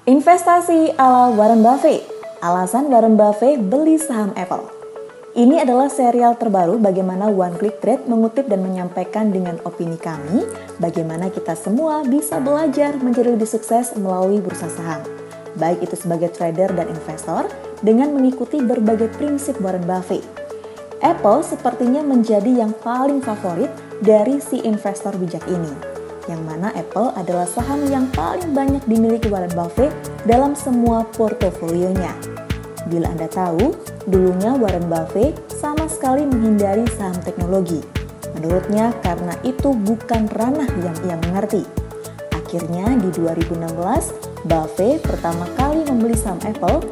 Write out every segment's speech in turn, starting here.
Investasi ala Warren Buffett. Alasan Warren Buffett beli saham Apple. Ini adalah serial terbaru bagaimana One Click Trade mengutip dan menyampaikan dengan opini kami bagaimana kita semua bisa belajar menjadi lebih sukses melalui bursa saham. Baik itu sebagai trader dan investor dengan mengikuti berbagai prinsip Warren Buffett. Apple sepertinya menjadi yang paling favorit dari si investor bijak ini. Yang mana Apple adalah saham yang paling banyak dimiliki Warren Buffett dalam semua portofolionya. Bila Anda tahu, dulunya Warren Buffett sama sekali menghindari saham teknologi. Menurutnya karena itu bukan ranah yang ia mengerti. Akhirnya di 2016, Buffett pertama kali membeli saham Apple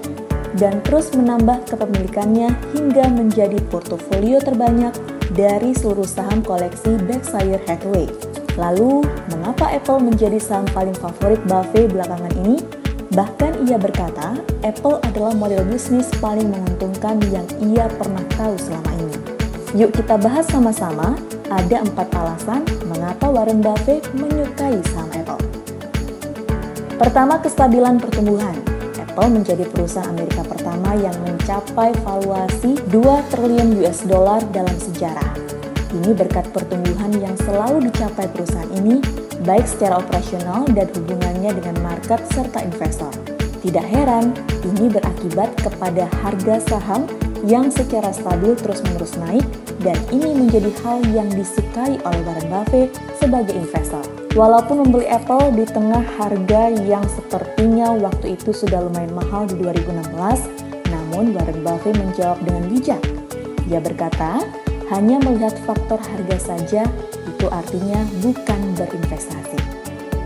dan terus menambah kepemilikannya hingga menjadi portofolio terbanyak dari seluruh saham koleksi Berkshire Hathaway. Lalu, mengapa Apple menjadi saham paling favorit Buffett belakangan ini? Bahkan ia berkata, Apple adalah model bisnis paling menguntungkan yang ia pernah tahu selama ini. Yuk kita bahas sama-sama, ada 4 alasan mengapa Warren Buffett menyukai saham Apple. Pertama, kestabilan pertumbuhan. Apple menjadi perusahaan Amerika pertama yang mencapai valuasi 2 triliun US dollar dalam sejarah. Ini berkat pertumbuhan yang selalu dicapai perusahaan ini, baik secara operasional dan hubungannya dengan market serta investor. Tidak heran, ini berakibat kepada harga saham yang secara stabil terus-menerus naik, dan ini menjadi hal yang disukai oleh Warren Buffett sebagai investor. Walaupun membeli Apple di tengah harga yang sepertinya waktu itu sudah lumayan mahal di 2016, namun Warren Buffett menjawab dengan bijak. Ia berkata, hanya melihat faktor harga saja itu artinya bukan berinvestasi.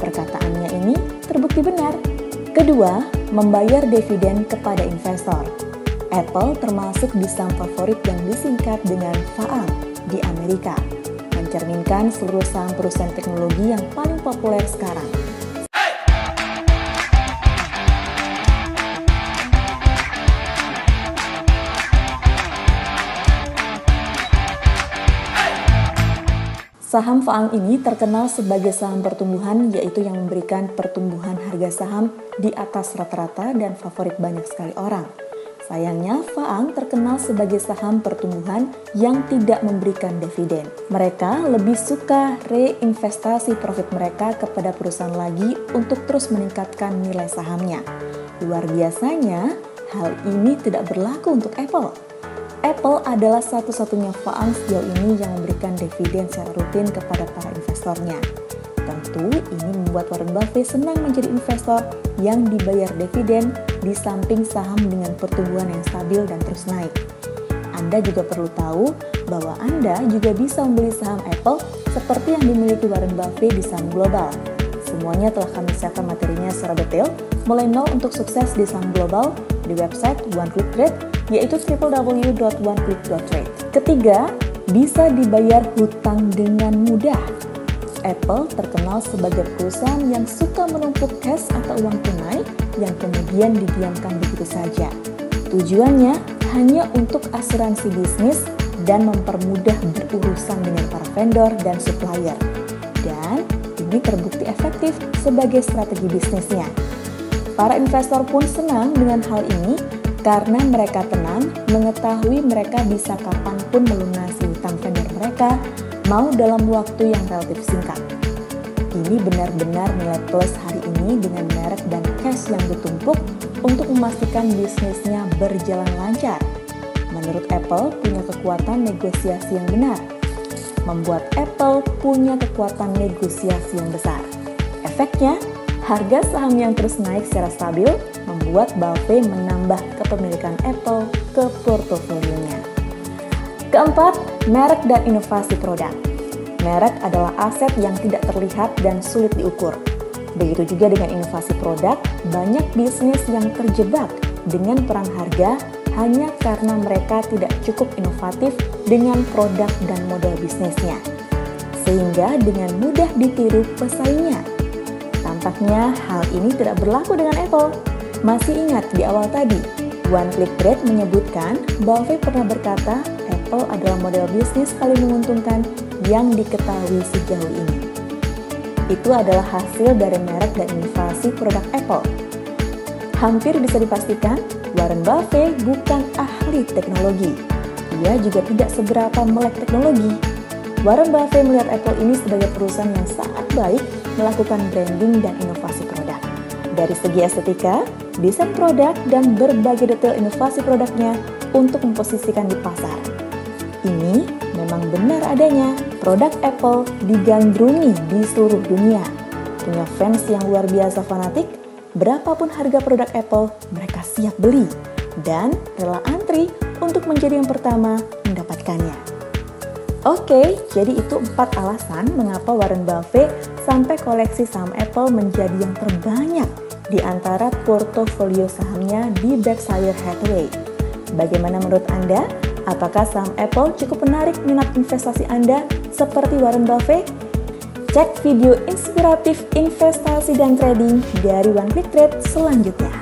Perkataannya ini terbukti benar. Kedua, membayar dividen kepada investor. Apple termasuk di saham favorit yang disingkat dengan FAANG di Amerika, mencerminkan seluruh saham perusahaan teknologi yang paling populer sekarang. Saham FAANG ini terkenal sebagai saham pertumbuhan, yaitu yang memberikan pertumbuhan harga saham di atas rata-rata dan favorit banyak sekali orang. Sayangnya, FAANG terkenal sebagai saham pertumbuhan yang tidak memberikan dividen. Mereka lebih suka reinvestasi profit mereka kepada perusahaan lagi untuk terus meningkatkan nilai sahamnya. Luar biasanya, hal ini tidak berlaku untuk Apple. Apple adalah satu-satunya FAANG sejauh ini yang memberikan dividen secara rutin kepada para investornya. Tentu ini membuat Warren Buffett senang menjadi investor yang dibayar dividen di samping saham dengan pertumbuhan yang stabil dan terus naik. Anda juga perlu tahu bahwa Anda juga bisa membeli saham Apple seperti yang dimiliki Warren Buffett di saham global. Semuanya telah kami siapkan materinya secara detail, mulai nol untuk sukses di saham global di website One Click Trade, yaitu www.oneclick.trade. Ketiga, bisa dibayar hutang dengan mudah. Apple terkenal sebagai perusahaan yang suka menumpuk cash atau uang tunai yang kemudian didiamkan begitu saja. Tujuannya hanya untuk asuransi bisnis dan mempermudah berurusan dengan para vendor dan supplier. Dan ini terbukti efektif sebagai strategi bisnisnya. Para investor pun senang dengan hal ini karena mereka tenang mengetahui mereka bisa kapanpun melunasi hutang vendor mereka, mau dalam waktu yang relatif singkat. Ini benar-benar nilai plus hari ini dengan merek dan cash yang ditumpuk untuk memastikan bisnisnya berjalan lancar. Menurut Apple punya kekuatan negosiasi yang benar, membuat Apple punya kekuatan negosiasi yang besar. Efeknya, harga saham yang terus naik secara stabil membuat Buffett menambah kepemilikan Apple ke portofolionya. Keempat, merek dan inovasi produk. Merek adalah aset yang tidak terlihat dan sulit diukur. Begitu juga dengan inovasi produk, banyak bisnis yang terjebak dengan perang harga hanya karena mereka tidak cukup inovatif dengan produk dan model bisnisnya, sehingga dengan mudah ditiru pesaingnya. Tampaknya hal ini tidak berlaku dengan Apple. Masih ingat di awal tadi, One Click Trade menyebutkan Buffett pernah berkata Apple adalah model bisnis paling menguntungkan yang diketahui sejauh ini. Itu adalah hasil dari merek dan inovasi produk Apple. Hampir bisa dipastikan, Warren Buffett bukan ahli teknologi. Ia juga tidak seberapa melek teknologi. Warren Buffett melihat Apple ini sebagai perusahaan yang sangat baik melakukan branding dan inovasi produk. Dari segi estetika, desain produk, dan berbagai detail inovasi produknya untuk memposisikan di pasar. Ini memang benar adanya, produk Apple digandrungi di seluruh dunia. Punya fans yang luar biasa fanatik, berapapun harga produk Apple, mereka siap beli dan rela antri untuk menjadi yang pertama mendapatkannya. Oke, jadi itu 4 alasan mengapa Warren Buffett sampai koleksi saham Apple menjadi yang terbanyak di antara portofolio sahamnya di Berkshire Hathaway. Bagaimana menurut Anda? Apakah saham Apple cukup menarik minat investasi Anda seperti Warren Buffett? Cek video inspiratif investasi dan trading dari One Click Trade selanjutnya.